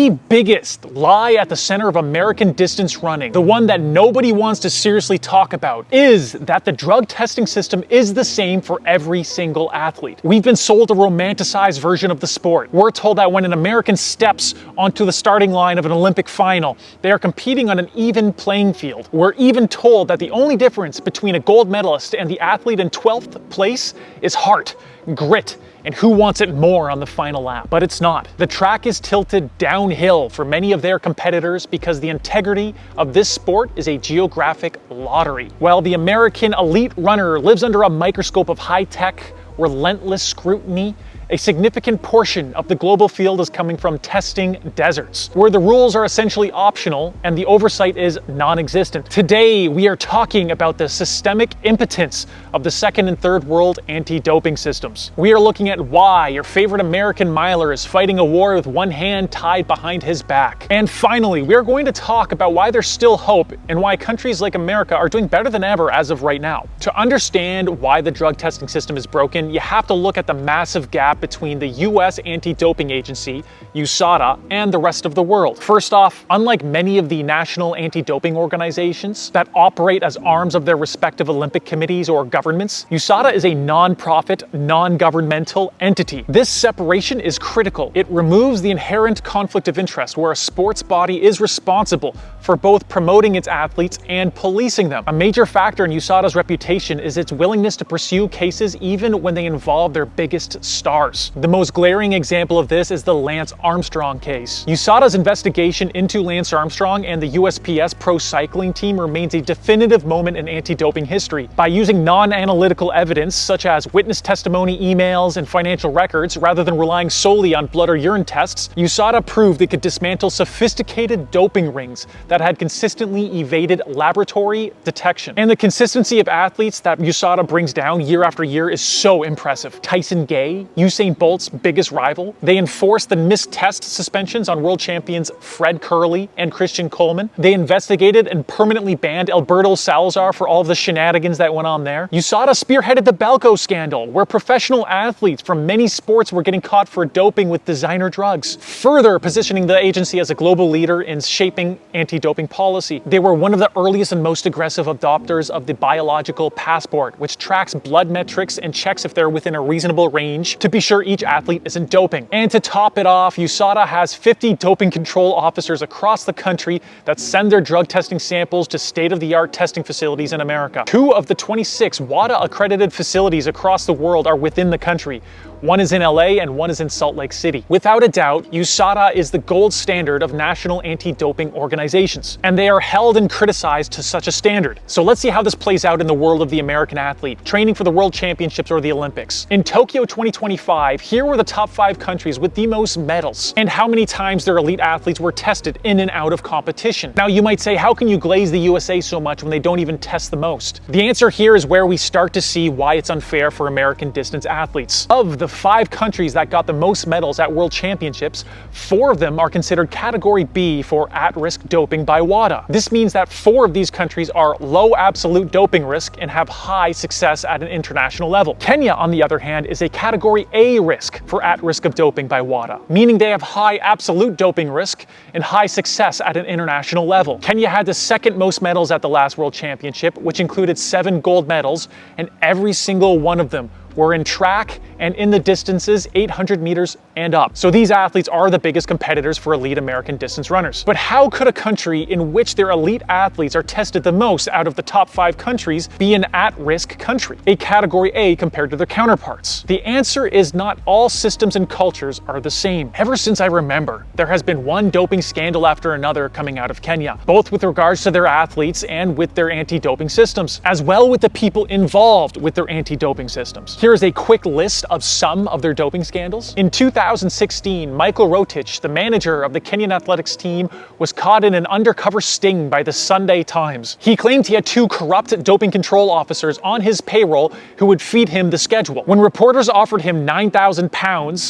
The biggest lie at the center of American distance running, the one that nobody wants to seriously talk about, is that the drug testing system is the same for every single athlete. We've been sold a romanticized version of the sport. We're told that when an American steps onto the starting line of an Olympic final, they are competing on an even playing field. We're even told that the only difference between a gold medalist and the athlete in 12th place is heart, grit, and who wants it more on the final lap. But it's not. The track is tilted downhill for many of their competitors because the integrity of this sport is a geographic lottery. While the American elite runner lives under a microscope of high-tech, relentless scrutiny, a significant portion of the global field is coming from testing deserts, where the rules are essentially optional and the oversight is non-existent. Today, we are talking about the systemic impotence of the second and third world anti-doping systems. We are looking at why your favorite American miler is fighting a war with one hand tied behind his back. And finally, we are going to talk about why there's still hope and why countries like America are doing better than ever as of right now. To understand why the drug testing system is broken, you have to look at the massive gap between the US anti-doping agency, USADA, and the rest of the world. First off, unlike many of the national anti-doping organizations that operate as arms of their respective Olympic committees or governments, USADA is a non-profit, non-governmental entity. This separation is critical. It removes the inherent conflict of interest where a sports body is responsible for both promoting its athletes and policing them. A major factor in USADA's reputation is its willingness to pursue cases even when they involve their biggest stars. The most glaring example of this is the Lance Armstrong case. USADA's investigation into Lance Armstrong and the USPS pro cycling team remains a definitive moment in anti-doping history. By using non-analytical evidence such as witness testimony, emails, and financial records, rather than relying solely on blood or urine tests, USADA proved they could dismantle sophisticated doping rings that had consistently evaded laboratory detection. And the consistency of athletes that USADA brings down year after year is so impressive. Tyson Gay, Usain Bolt's biggest rival. They enforced the missed test suspensions on world champions Fred Kerley and Christian Coleman. They investigated and permanently banned Alberto Salazar for all of the shenanigans that went on there. USADA spearheaded the Balco scandal, where professional athletes from many sports were getting caught for doping with designer drugs, further positioning the agency as a global leader in shaping anti-doping policy. They were one of the earliest and most aggressive adopters of the biological passport, which tracks blood metrics and checks if they're within a reasonable range to be sure each athlete isn't doping. And to top it off, USADA has 50 doping control officers across the country that send their drug testing samples to state-of-the-art testing facilities in America. 2 of the 26 WADA-accredited facilities across the world are within the country. One is in LA and one is in Salt Lake City. Without a doubt, USADA is the gold standard of national anti-doping organizations, and they are held and criticized to such a standard. So let's see how this plays out in the world of the American athlete, training for the World Championships or the Olympics. In Tokyo 2025, here were the top 5 countries with the most medals, and how many times their elite athletes were tested in and out of competition. Now you might say, how can you glaze the USA so much when they don't even test the most? The answer here is where we start to see why it's unfair for American distance athletes. Of the 5 countries that got the most medals at World Championships, 4 of them are considered Category B for at-risk doping by WADA. This means that 4 of these countries are low absolute doping risk and have high success at an international level. Kenya, on the other hand, is a Category A risk for at-risk of doping by WADA, meaning they have high absolute doping risk and high success at an international level. Kenya had the 2nd most medals at the last World Championship, which included 7 gold medals, and every single one of them were in track and in the distances 800 meters and up. So these athletes are the biggest competitors for elite American distance runners. But how could a country in which their elite athletes are tested the most out of the top 5 countries be an at-risk country, a Category A compared to their counterparts? The answer is not all systems and cultures are the same. Ever since I remember, there has been one doping scandal after another coming out of Kenya, both with regards to their athletes and with their anti-doping systems, as well with the people involved with their anti-doping systems. Here is a quick list of some of their doping scandals. In 2016, Michael Rotich, the manager of the Kenyan athletics team, was caught in an undercover sting by the Sunday Times. He claimed he had 2 corrupt doping control officers on his payroll who would feed him the schedule. When reporters offered him £9,000,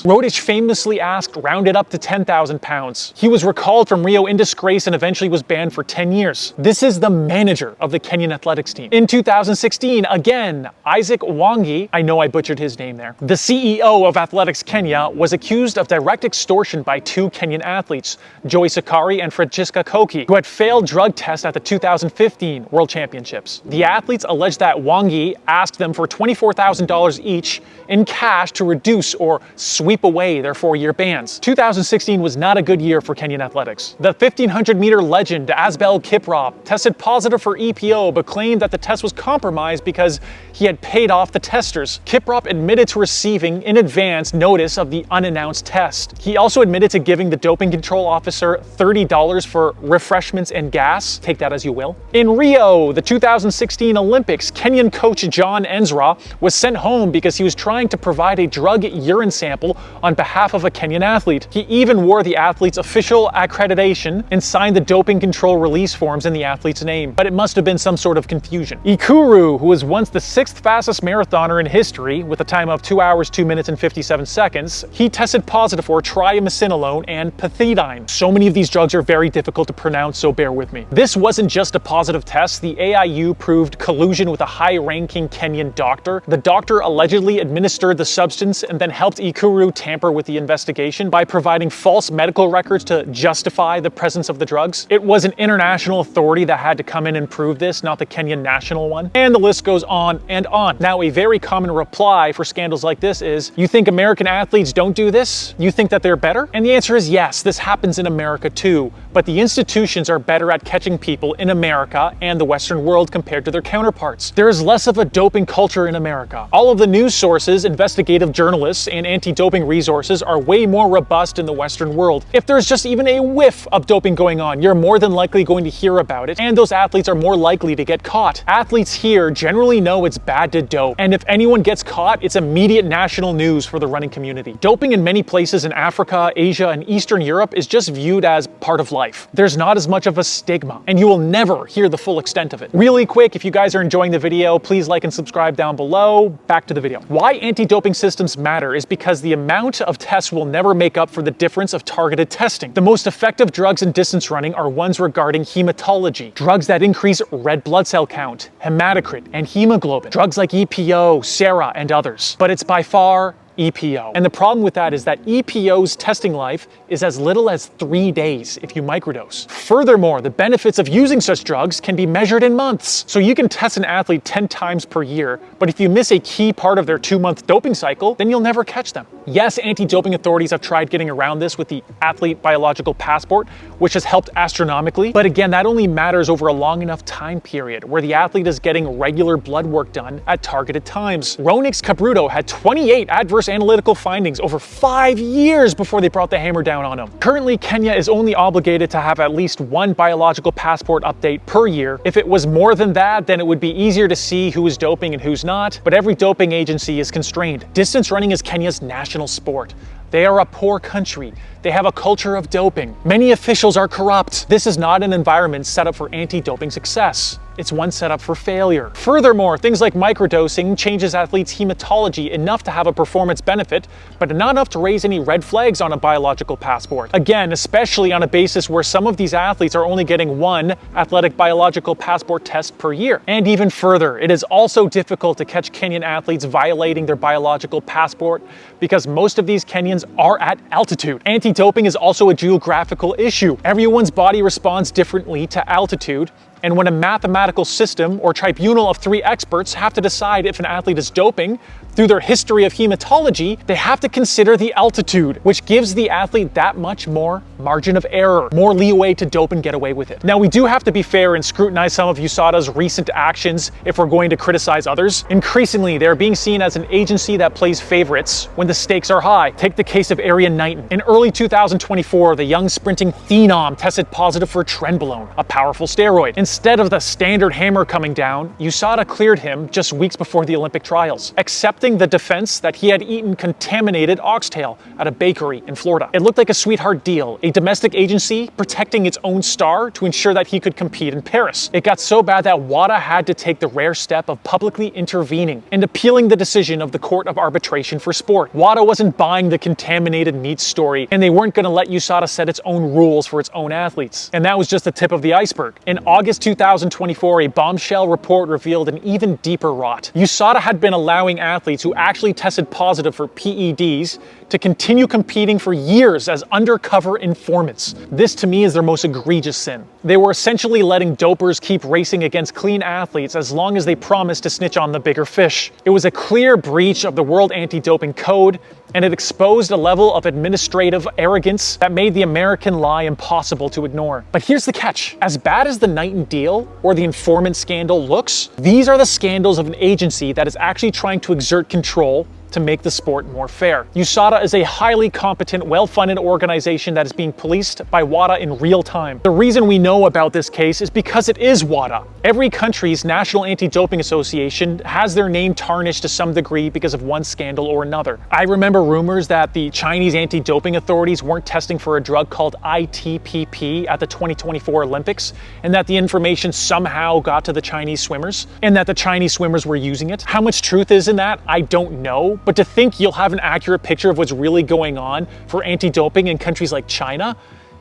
Rotich famously asked, round it up to £10,000. He was recalled from Rio in disgrace and eventually was banned for 10 years. This is the manager of the Kenyan athletics team. In 2016, again, Isaac Wangi, I know know I butchered his name there. The CEO of Athletics Kenya was accused of direct extortion by two Kenyan athletes, Joy Sakari and Francisca Koki, who had failed drug tests at the 2015 World Championships. The athletes alleged that Wangi asked them for $24,000 each in cash to reduce or sweep away their 4-year bans. 2016 was not a good year for Kenyan athletics. The 1500-meter legend Asbel Kiprop tested positive for EPO but claimed that the test was compromised because he had paid off the testers. Kiprop admitted to receiving in advance notice of the unannounced test. He also admitted to giving the doping control officer $30 for refreshments and gas. Take that as you will. In Rio, the 2016 Olympics, Kenyan coach John Enzra was sent home because he was trying to provide a drug urine sample on behalf of a Kenyan athlete. He even wore the athlete's official accreditation and signed the doping control release forms in the athlete's name. But it must have been some sort of confusion. Ikuru, who was once the 6th fastest marathoner in history with a time of 2 hours, 2 minutes and 57 seconds, he tested positive for triamcinolone and pethidine. So many of these drugs are very difficult to pronounce, so bear with me. This wasn't just a positive test. The AIU proved collusion with a high-ranking Kenyan doctor. The doctor allegedly administered the substance and then helped Ikuru tamper with the investigation by providing false medical records to justify the presence of the drugs. It was an international authority that had to come in and prove this, not the Kenyan national one. And the list goes on and on. Now, a very common reply for scandals like this is, you think American athletes don't do this? You think that they're better? And the answer is yes, this happens in America too. But the institutions are better at catching people in America and the Western world compared to their counterparts. There is less of a doping culture in America. All of the news sources, investigative journalists, and anti-doping resources are way more robust in the Western world. If there's just even a whiff of doping going on, you're more than likely going to hear about it, and those athletes are more likely to get caught. Athletes here generally know it's bad to dope, and if anyone gets caught, it's immediate national news for the running community. Doping in many places in Africa, Asia, and Eastern Europe is just viewed as part of life. There's not as much of a stigma, and you will never hear the full extent of it. Really quick, if you guys are enjoying the video, please like and subscribe down below. Back to the video. Why anti-doping systems matter is because the amount of tests will never make up for the difference of targeted testing. The most effective drugs in distance running are ones regarding hematology, drugs that increase red blood cell count, hematocrit, and hemoglobin, drugs like EPO, SERA, and others. But it's by far EPO. And the problem with that is that EPO's testing life is as little as 3 days if you microdose. Furthermore, the benefits of using such drugs can be measured in months. So you can test an athlete 10 times per year, but if you miss a key part of their 2-month doping cycle, then you'll never catch them. Yes, anti-doping authorities have tried getting around this with the athlete biological passport, which has helped astronomically. But again, that only matters over a long enough time period where the athlete is getting regular blood work done at targeted times. Ronix Cabruto had 28 adverse analytical findings over 5 years before they brought the hammer down on him. Currently, Kenya is only obligated to have at least 1 biological passport update per year. If it was more than that, then it would be easier to see who is doping and who's not, but every doping agency is constrained. Distance running is Kenya's national sport. They are a poor country. They have a culture of doping. Many officials are corrupt. This is not an environment set up for anti-doping success. It's one set up for failure. Furthermore, things like microdosing changes athletes' hematology enough to have a performance benefit, but not enough to raise any red flags on a biological passport. Again, especially on a basis where some of these athletes are only getting 1 athletic biological passport test per year. And even further, it is also difficult to catch Kenyan athletes violating their biological passport because most of these Kenyans are at altitude. Anti-doping is also a geographical issue. Everyone's body responds differently to altitude, and when a mathematical system or tribunal of 3 experts have to decide if an athlete is doping through their history of hematology, they have to consider the altitude, which gives the athlete that much more margin of error, more leeway to dope and get away with it. Now, we do have to be fair and scrutinize some of USADA's recent actions if we're going to criticize others. Increasingly, they're being seen as an agency that plays favorites when the stakes are high. Take the case of Arian Knighton. In early 2024, the young sprinting phenom tested positive for trenbolone, a powerful steroid. Instead of the standard hammer coming down, USADA cleared him just weeks before the Olympic trials, accepting the defense that he had eaten contaminated oxtail at a bakery in Florida. It looked like a sweetheart deal, a domestic agency protecting its own star to ensure that he could compete in Paris. It got so bad that WADA had to take the rare step of publicly intervening and appealing the decision of the Court of Arbitration for Sport. WADA wasn't buying the contaminated meat story, and they weren't going to let USADA set its own rules for its own athletes. And that was just the tip of the iceberg. In August 2024, a bombshell report revealed an even deeper rot. USADA had been allowing athletes athletes who actually tested positive for PEDs to continue competing for years as undercover informants. This to me is their most egregious sin. They were essentially letting dopers keep racing against clean athletes as long as they promised to snitch on the bigger fish. It was a clear breach of the World Anti-Doping Code, and it exposed a level of administrative arrogance that made the American lie impossible to ignore. But here's the catch. As bad as the Knighton deal or the informant scandal looks, these are the scandals of an agency that is actually trying to exert control to make the sport more fair. USADA is a highly competent, well-funded organization that is being policed by WADA in real time. The reason we know about this case is because it is WADA. Every country's National Anti-Doping Association has their name tarnished to some degree because of one scandal or another. I remember rumors that the Chinese anti-doping authorities weren't testing for a drug called ITPP at the 2024 Olympics, and that the information somehow got to the Chinese swimmers, and that the Chinese swimmers were using it. How much truth is in that, I don't know. But to think you'll have an accurate picture of what's really going on for anti-doping in countries like China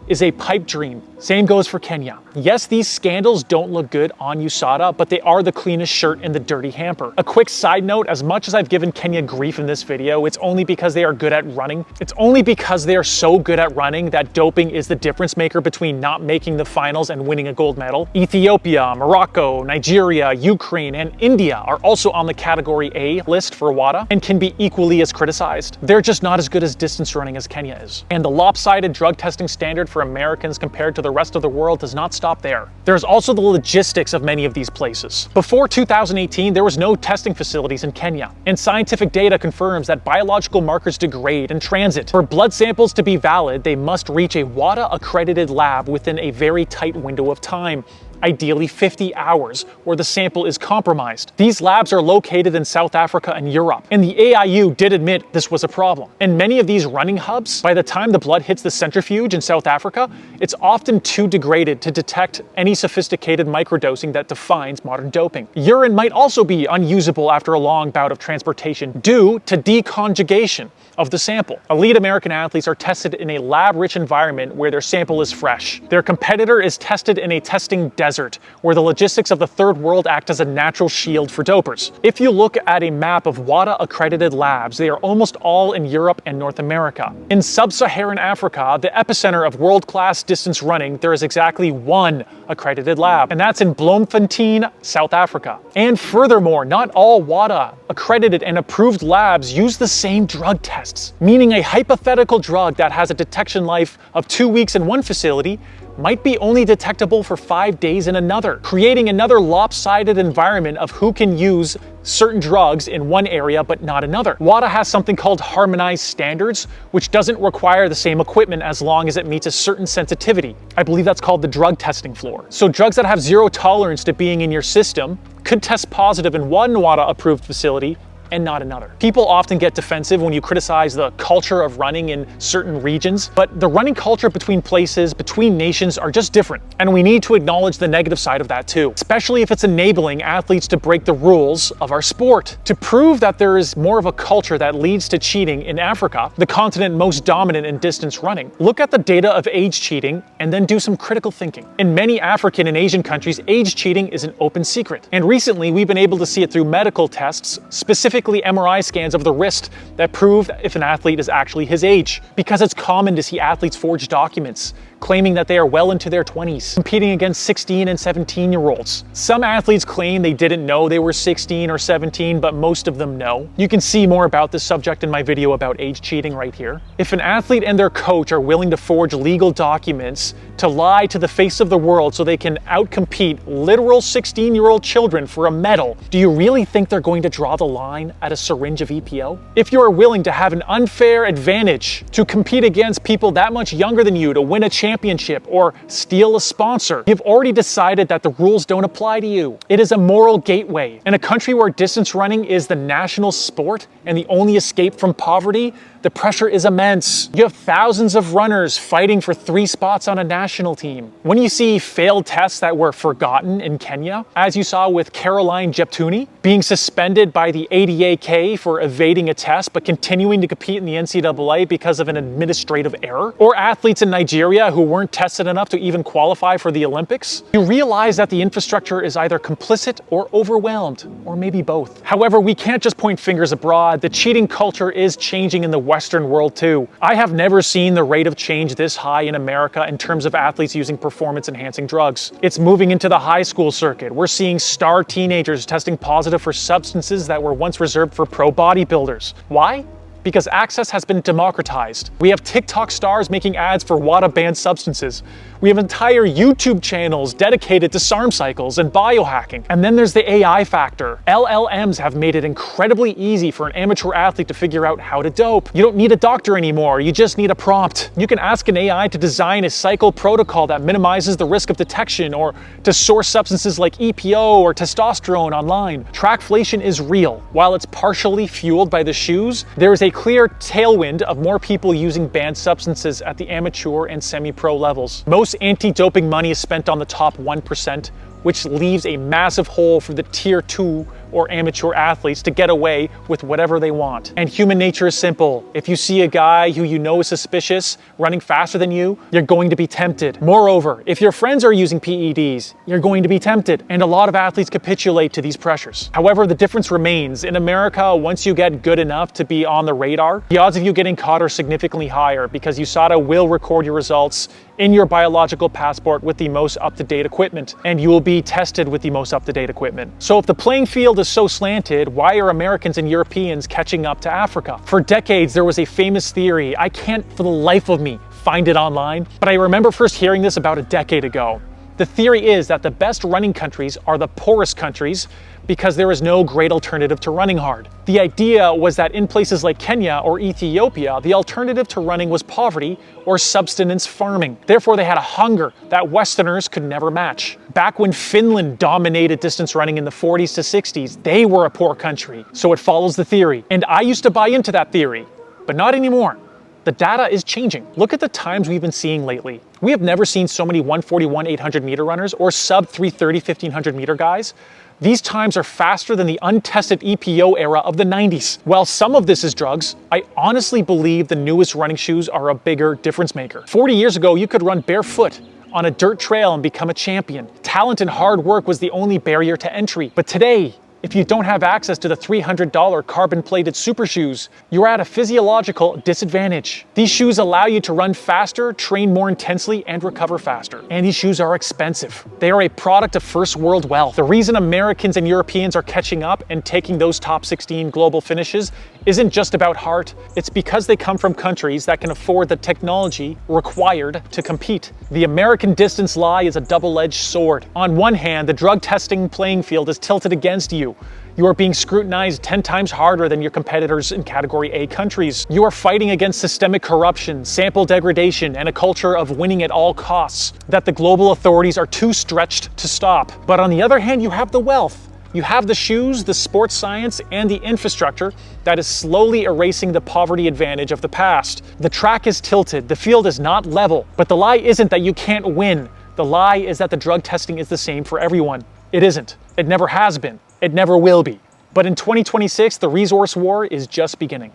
is a pipe dream. Same goes for Kenya. Yes, these scandals don't look good on USADA, but they are the cleanest shirt in the dirty hamper. A quick side note, as much as I've given Kenya grief in this video, it's only because they are good at running. It's only because they are so good at running that doping is the difference maker between not making the finals and winning a gold medal. Ethiopia, Morocco, Nigeria, Ukraine, and India are also on the Category A list for WADA and can be equally as criticized. They're just not as good as distance running as Kenya is. And the lopsided drug testing standard for Americans compared to the rest of the world does not stop there. There's also the logistics of many of these places. Before 2018, there was no testing facilities in Kenya, and scientific data confirms that biological markers degrade in transit. For blood samples to be valid, they must reach a WADA-accredited lab within a very tight window of time, ideally 50 hours, or the sample is compromised. These labs are located in South Africa and Europe, and the AIU did admit this was a problem. And many of these running hubs, by the time the blood hits the centrifuge in South Africa, it's often too degraded to detect any sophisticated microdosing that defines modern doping. Urine might also be unusable after a long bout of transportation due to deconjugation of the sample. Elite American athletes are tested in a lab-rich environment where their sample is fresh. Their competitor is tested in a testing desert, where the logistics of the third world act as a natural shield for dopers. If you look at a map of WADA-accredited labs, they are almost all in Europe and North America. In sub-Saharan Africa, the epicenter of world-class distance running, there is exactly one accredited lab, and that's in Bloemfontein, South Africa. And furthermore, not all WADA-accredited and approved labs use the same drug tests, meaning a hypothetical drug that has a detection life of 2 weeks in one facility might be only detectable for 5 days in another, creating another lopsided environment of who can use certain drugs in one area but not another. WADA has something called harmonized standards, which doesn't require the same equipment as long as it meets a certain sensitivity. I believe that's called the drug testing floor. So drugs that have zero tolerance to being in your system could test positive in one WADA-approved facility and not another. People often get defensive when you criticize the culture of running in certain regions, but the running culture between places, between nations are just different, and we need to acknowledge the negative side of that too, especially if it's enabling athletes to break the rules of our sport. To prove that there is more of a culture that leads to cheating in Africa, the continent most dominant in distance running, look at the data of age cheating and then do some critical thinking. In many African and Asian countries, age cheating is an open secret, and recently we've been able to see it through medical tests, specifically MRI scans of the wrist that prove if an athlete is actually his age, because it's common to see athletes forge documents claiming that they are well into their 20s, competing against 16 and 17-year-olds. Some athletes claim they didn't know they were 16 or 17, but most of them know. You can see more about this subject in my video about age cheating right here. If an athlete and their coach are willing to forge legal documents to lie to the face of the world so they can outcompete literal 16-year-old children for a medal, do you really think they're going to draw the line at a syringe of EPO? If you are willing to have an unfair advantage to compete against people that much younger than you to win a championship or steal a sponsor, you've already decided that the rules don't apply to you. It is a moral gateway. In a country where distance running is the national sport and the only escape from poverty, the pressure is immense. You have thousands of runners fighting for 3 spots on a national team. When you see failed tests that were forgotten in Kenya, as you saw with Caroline Jeptuni being suspended by the ADAK for evading a test but continuing to compete in the NCAA because of an administrative error, or athletes in Nigeria who who weren't tested enough to even qualify for the Olympics? You realize that the infrastructure is either complicit or overwhelmed, or maybe both. However, we can't just point fingers abroad. The cheating culture is changing in the Western world too. I have never seen the rate of change this high in America in terms of athletes using performance-enhancing drugs. It's moving into the high school circuit. We're seeing star teenagers testing positive for substances that were once reserved for pro bodybuilders. Why? Because access has been democratized. We have TikTok stars making ads for WADA-banned substances. We have entire YouTube channels dedicated to SARM cycles and biohacking. And then there's the AI factor. LLMs have made it incredibly easy for an amateur athlete to figure out how to dope. You don't need a doctor anymore, you just need a prompt. You can ask an AI to design a cycle protocol that minimizes the risk of detection, or to source substances like EPO or testosterone online. Trackflation is real. While it's partially fueled by the shoes, there is a clear tailwind of more people using banned substances at the amateur and semi-pro levels. Most anti-doping money is spent on the top 1%, which leaves a massive hole for the tier 2 or amateur athletes to get away with whatever they want. And human nature is simple. If you see a guy who you know is suspicious running faster than you, you're going to be tempted. Moreover, if your friends are using PEDs, you're going to be tempted. And a lot of athletes capitulate to these pressures. However, the difference remains. In America, once you get good enough to be on the radar, the odds of you getting caught are significantly higher, because USADA will record your results in your biological passport with the most up-to-date equipment, and you will be tested with the most up-to-date equipment. So if the playing field is so slanted, why are Americans and Europeans catching up to Africa? For decades, there was a famous theory. I can't for the life of me find it online, but I remember first hearing this about a decade ago. The theory is that the best running countries are the poorest countries because there is no great alternative to running hard. The idea was that in places like Kenya or Ethiopia, the alternative to running was poverty or subsistence farming. Therefore, they had a hunger that Westerners could never match. Back when Finland dominated distance running in the 40s to 60s, they were a poor country. So it follows the theory. And I used to buy into that theory, but not anymore. The data is changing. Look at the times we've been seeing lately. We have never seen so many 141 800 meter runners or sub 330 1500 meter guys. These times are faster than the untested EPO era of the 90s. While some of this is drugs, I honestly believe the newest running shoes are a bigger difference maker. 40 years ago, you could run barefoot on a dirt trail and become a champion. Talent and hard work was the only barrier to entry. But today, if you don't have access to the $300 carbon-plated super shoes, you're at a physiological disadvantage. These shoes allow you to run faster, train more intensely, and recover faster. And these shoes are expensive. They are a product of first world wealth. The reason Americans and Europeans are catching up and taking those top 16 global finishes isn't just about heart. It's because they come from countries that can afford the technology required to compete. The American distance lie is a double-edged sword. On one hand, the drug testing playing field is tilted against you. You are being scrutinized 10 times harder than your competitors in Category A countries. You are fighting against systemic corruption, sample degradation, and a culture of winning at all costs that the global authorities are too stretched to stop. But on the other hand, you have the wealth. You have the shoes, the sports science, and the infrastructure that is slowly erasing the poverty advantage of the past. The track is tilted, the field is not level, but the lie isn't that you can't win. The lie is that the drug testing is the same for everyone. It isn't. It never has been. It never will be. But in 2026, the resource war is just beginning.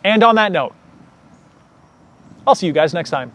And on that note, I'll see you guys next time.